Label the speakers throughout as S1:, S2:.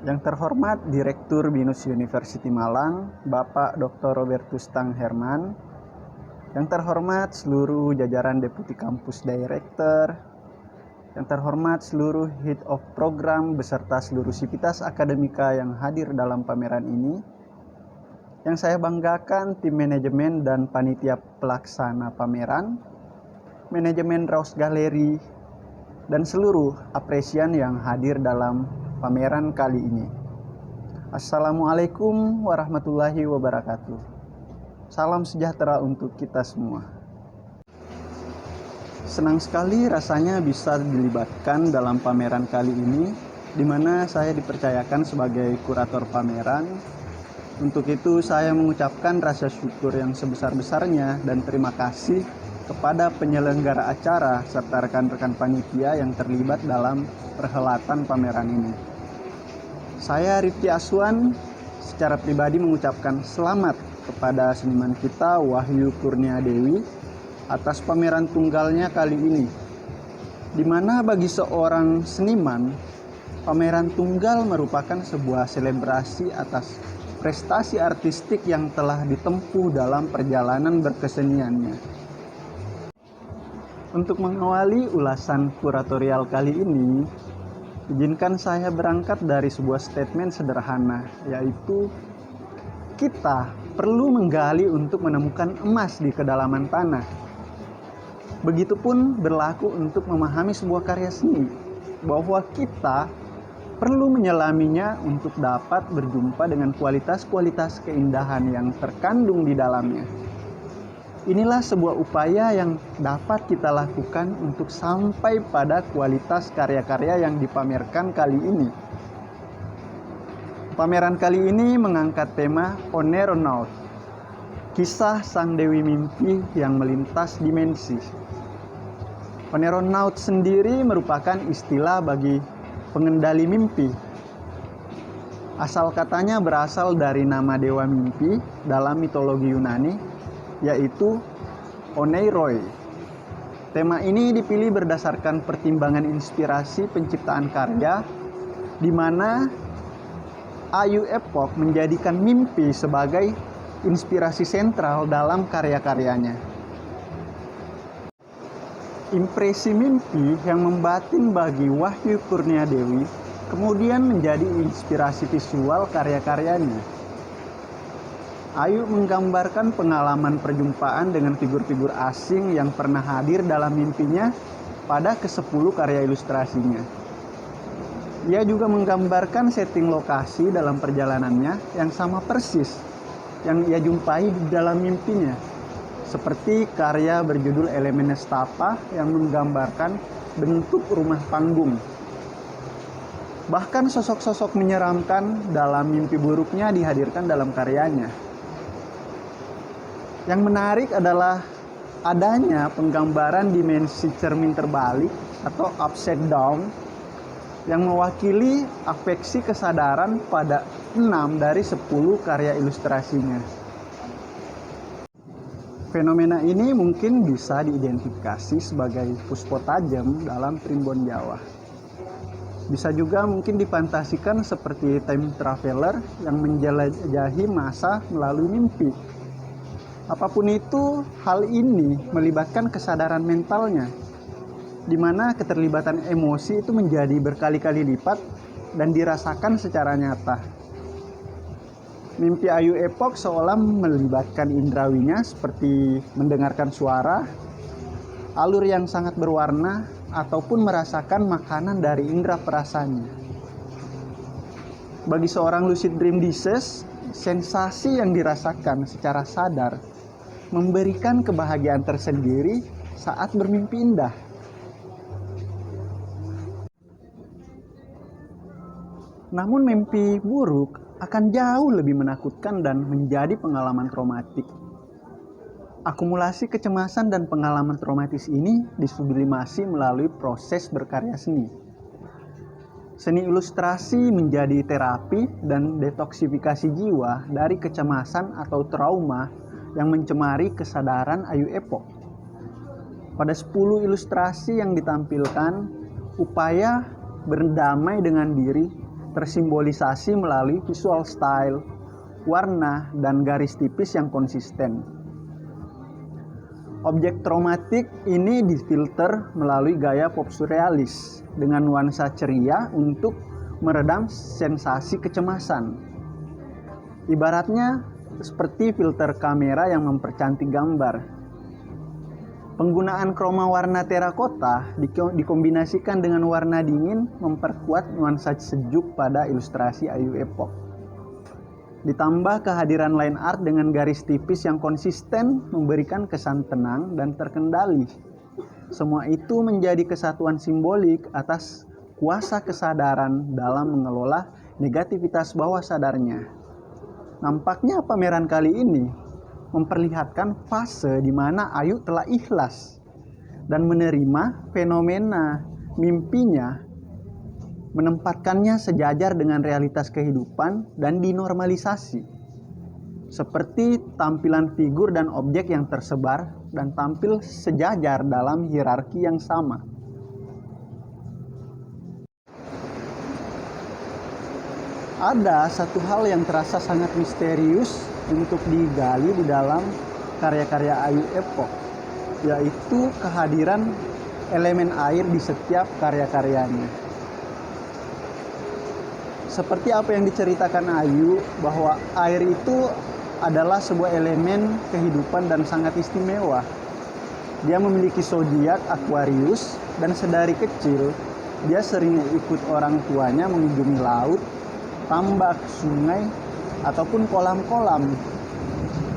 S1: Yang terhormat Direktur BINUS University Malang, Bapak Dr. Robertus Tang Herman. Yang terhormat seluruh jajaran Deputi Kampus Director. Yang terhormat seluruh Head of Program beserta seluruh sivitas akademika yang hadir dalam pameran ini. Yang saya banggakan tim manajemen dan panitia pelaksana pameran, manajemen Raus Galeri, dan seluruh apresian yang hadir dalam pameran kali ini. Assalamualaikum warahmatullahi wabarakatuh. Salam sejahtera untuk kita semua. Senang sekali rasanya bisa dilibatkan dalam pameran kali ini, di mana saya dipercayakan sebagai kurator pameran. Untuk itu saya mengucapkan rasa syukur yang sebesar-besarnya dan terima kasih kepada penyelenggara acara serta rekan-rekan panitia yang terlibat dalam perhelatan pameran ini. Saya Rifki Aswan secara pribadi mengucapkan selamat kepada seniman kita Wahyu Kurnia Dewi atas pameran tunggalnya kali ini. Di mana bagi seorang seniman, pameran tunggal merupakan sebuah selebrasi atas prestasi artistik yang telah ditempuh dalam perjalanan berkeseniannya. Untuk mengawali ulasan kuratorial kali ini, izinkan saya berangkat dari sebuah statement sederhana, yaitu kita perlu menggali untuk menemukan emas di kedalaman tanah. Begitupun berlaku untuk memahami sebuah karya seni, bahwa kita perlu menyelaminya untuk dapat berjumpa dengan kualitas-kualitas keindahan yang terkandung di dalamnya. Inilah sebuah upaya yang dapat kita lakukan untuk sampai pada kualitas karya-karya yang dipamerkan kali ini. Pameran kali ini mengangkat tema Oneronaut, kisah sang dewi mimpi yang melintas dimensi. Oneronaut sendiri merupakan istilah bagi pengendali mimpi. Asal katanya berasal dari nama dewa mimpi dalam mitologi Yunani, yaitu Oneiroi. Tema ini dipilih berdasarkan pertimbangan inspirasi penciptaan karya, di mana Ayu Epok menjadikan mimpi sebagai inspirasi sentral dalam karya-karyanya. Impresi mimpi yang membatin bagi Wahyu Kurnia Dewi kemudian menjadi inspirasi visual karya-karyanya. Ayu menggambarkan pengalaman perjumpaan dengan figur-figur asing yang pernah hadir dalam mimpinya pada ke-10 karya ilustrasinya. Ia juga menggambarkan setting lokasi dalam perjalanannya yang sama persis yang ia jumpai di dalam mimpinya. Seperti karya berjudul Elemen Nestapa yang menggambarkan bentuk rumah panggung. Bahkan sosok-sosok menyeramkan dalam mimpi buruknya dihadirkan dalam karyanya. Yang menarik adalah adanya penggambaran dimensi cermin terbalik atau upside down yang mewakili afeksi kesadaran pada 6 dari 10 karya ilustrasinya. Fenomena ini mungkin bisa diidentifikasi sebagai puspo tajam dalam primbon Jawa. Bisa juga mungkin difantasikan seperti time traveler yang menjelajahi masa melalui mimpi. Apapun itu, hal ini melibatkan kesadaran mentalnya, di mana keterlibatan emosi itu menjadi berkali-kali lipat dan dirasakan secara nyata. Mimpi Ayu Epok seolah melibatkan indrawinya seperti mendengarkan suara, alur yang sangat berwarna, ataupun merasakan makanan dari indera perasanya. Bagi seorang lucid dream disease, sensasi yang dirasakan secara sadar memberikan kebahagiaan tersendiri saat bermimpi indah. Namun mimpi buruk akan jauh lebih menakutkan dan menjadi pengalaman traumatik. Akumulasi kecemasan dan pengalaman traumatis ini disublimasi melalui proses berkarya seni. Seni ilustrasi menjadi terapi dan detoksifikasi jiwa dari kecemasan atau trauma yang mencemari kesadaran Ayu Epok. Pada 10 ilustrasi yang ditampilkan, upaya berdamai dengan diri tersimbolisasi melalui visual style, warna, dan garis tipis yang konsisten. Objek traumatik ini difilter melalui gaya pop surrealis dengan nuansa ceria untuk meredam sensasi kecemasan. Ibaratnya seperti filter kamera yang mempercantik gambar. Penggunaan kroma warna terakota dikombinasikan dengan warna dingin memperkuat nuansa sejuk pada ilustrasi Ayu Epok. Ditambah kehadiran line art dengan garis tipis yang konsisten memberikan kesan tenang dan terkendali. Semua itu menjadi kesatuan simbolik atas kuasa kesadaran dalam mengelola negativitas bawah sadarnya. Nampaknya pameran kali ini memperlihatkan fase di mana Ayu telah ikhlas dan menerima fenomena mimpinya, menempatkannya sejajar dengan realitas kehidupan dan dinormalisasi. Seperti tampilan figur dan objek yang tersebar dan tampil sejajar dalam hierarki yang sama. Ada satu hal yang terasa sangat misterius untuk digali di dalam karya-karya Ayu Epok, yaitu kehadiran elemen air di setiap karya-karyanya. Seperti apa yang diceritakan Ayu, bahwa air itu adalah sebuah elemen kehidupan dan sangat istimewa. Dia memiliki zodiak Aquarius dan sedari kecil dia sering ikut orang tuanya mengunjungi laut, tambak, sungai, ataupun kolam-kolam.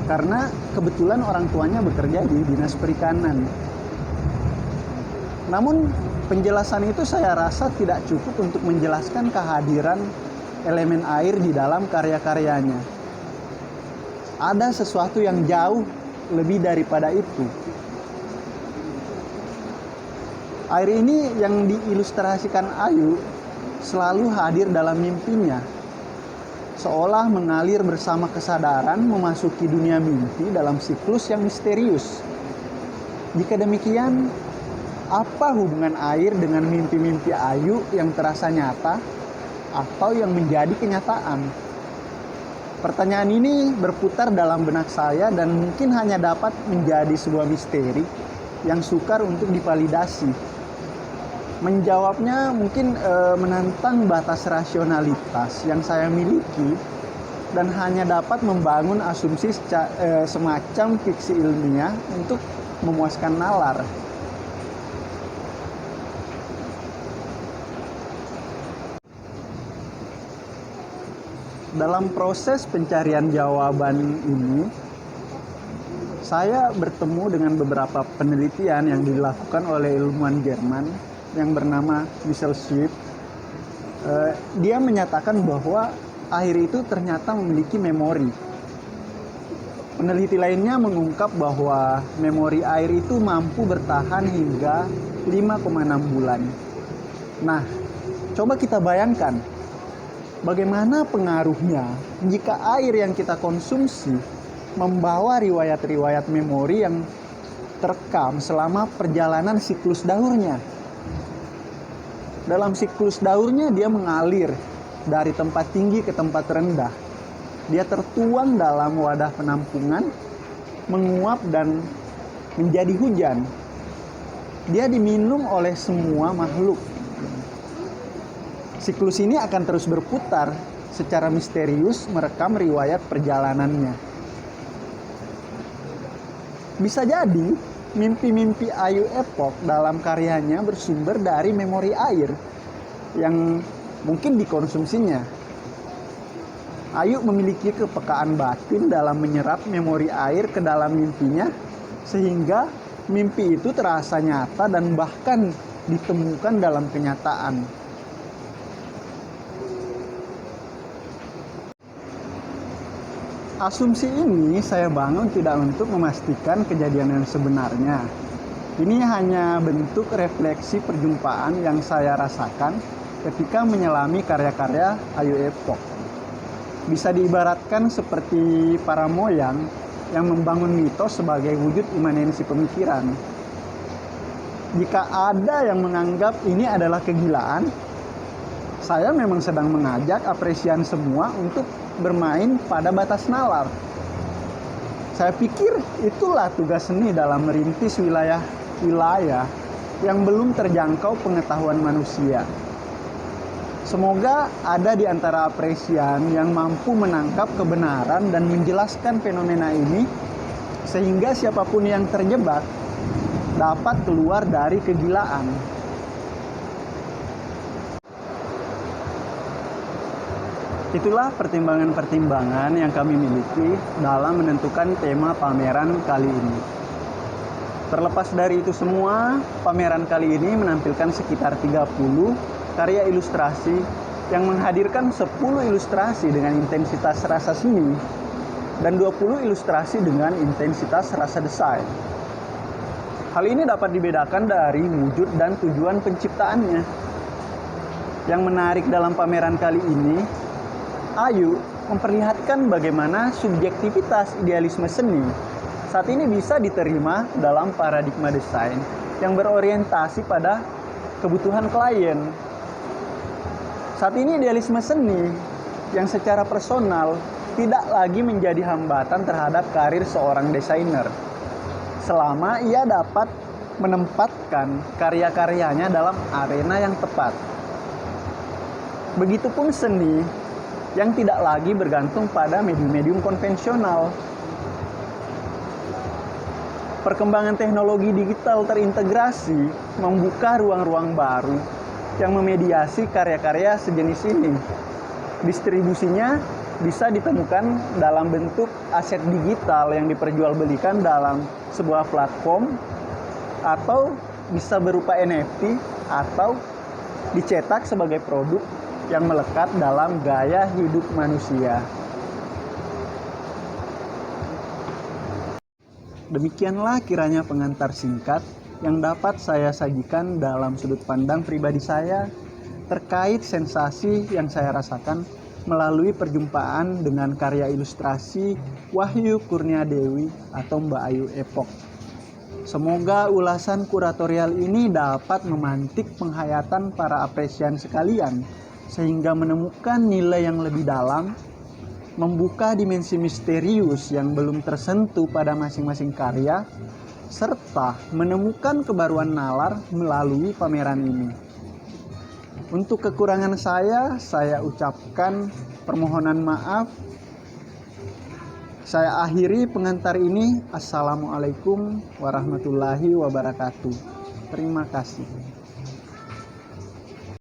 S1: Karena kebetulan orang tuanya bekerja di dinas perikanan. Namun penjelasan itu saya rasa tidak cukup untuk menjelaskan kehadiran elemen air di dalam karya-karyanya. Ada sesuatu yang jauh lebih daripada itu. Air ini yang diilustrasikan Ayu selalu hadir dalam mimpinya, seolah mengalir bersama kesadaran memasuki dunia mimpi dalam siklus yang misterius. Jika demikian, apa hubungan air dengan mimpi-mimpi Ayu yang terasa nyata atau yang menjadi kenyataan? Pertanyaan ini berputar dalam benak saya dan mungkin hanya dapat menjadi sebuah misteri yang sukar untuk divalidasi. Menjawabnya mungkin menantang batas rasionalitas yang saya miliki dan hanya dapat membangun asumsi semacam fiksi ilmiah untuk memuaskan nalar. Dalam proses pencarian jawaban ini, saya bertemu dengan beberapa penelitian yang dilakukan oleh ilmuwan Jerman yang bernama Michel Swift. Dia menyatakan bahwa air itu ternyata memiliki memori. Peneliti lainnya mengungkap bahwa memori air itu mampu bertahan hingga 5,6 bulan. Nah, coba kita bayangkan bagaimana pengaruhnya jika air yang kita konsumsi membawa riwayat-riwayat memori yang terekam selama perjalanan siklus daurnya. Dalam siklus daurnya dia mengalir dari tempat tinggi ke tempat rendah. Dia tertuang dalam wadah penampungan, menguap dan menjadi hujan. Dia diminum oleh semua makhluk. Siklus ini akan terus berputar secara misterius merekam riwayat perjalanannya. Bisa jadi mimpi-mimpi Ayu Epok dalam karyanya bersumber dari memori air yang mungkin dikonsumsinya. Ayu memiliki kepekaan batin dalam menyerap memori air ke dalam mimpinya sehingga mimpi itu terasa nyata dan bahkan ditemukan dalam kenyataan. Asumsi ini saya bangun tidak untuk memastikan kejadian yang sebenarnya. Ini hanya bentuk refleksi perjumpaan yang saya rasakan ketika menyelami karya-karya Ayu Epok. Bisa diibaratkan seperti para moyang yang membangun mitos sebagai wujud imanensi pemikiran. Jika ada yang menganggap ini adalah kegilaan, Saya memang sedang mengajak apresian semua untuk bermain pada batas nalar. Saya pikir itulah tugas seni dalam merintis wilayah-wilayah yang belum terjangkau pengetahuan manusia. Semoga ada di antara apresian yang mampu menangkap kebenaran dan menjelaskan fenomena ini, sehingga siapapun yang terjebak dapat keluar dari kegilaan. Itulah pertimbangan-pertimbangan yang kami miliki dalam menentukan tema pameran kali ini. Terlepas dari itu semua, pameran kali ini menampilkan sekitar 30 karya ilustrasi yang menghadirkan 10 ilustrasi dengan intensitas rasa seni dan 20 ilustrasi dengan intensitas rasa desain. Hal ini dapat dibedakan dari wujud dan tujuan penciptaannya. Yang menarik dalam pameran kali ini, Ayu memperlihatkan bagaimana subjektivitas idealisme seni saat ini bisa diterima dalam paradigma desain yang berorientasi pada kebutuhan klien. Saat ini idealisme seni yang secara personal tidak lagi menjadi hambatan terhadap karir seorang desainer, selama ia dapat menempatkan karya-karyanya dalam arena yang tepat. Begitupun seni yang tidak lagi bergantung pada medium-medium konvensional. Perkembangan teknologi digital terintegrasi membuka ruang-ruang baru yang memediasi karya-karya sejenis ini. Distribusinya bisa ditemukan dalam bentuk aset digital yang diperjualbelikan dalam sebuah platform, atau bisa berupa NFT, atau dicetak sebagai produk yang melekat dalam gaya hidup manusia. Demikianlah kiranya pengantar singkat yang dapat saya sajikan dalam sudut pandang pribadi saya terkait sensasi yang saya rasakan melalui perjumpaan dengan karya ilustrasi Wahyu Kurniadewi atau Mbak Ayu Epok. Semoga ulasan kuratorial ini dapat memantik penghayatan para apresian sekalian, sehingga menemukan nilai yang lebih dalam, membuka dimensi misterius yang belum tersentuh pada masing-masing karya, serta menemukan kebaruan nalar melalui pameran ini. Untuk kekurangan saya ucapkan permohonan maaf. Saya akhiri pengantar ini. Assalamualaikum warahmatullahi wabarakatuh. Terima kasih.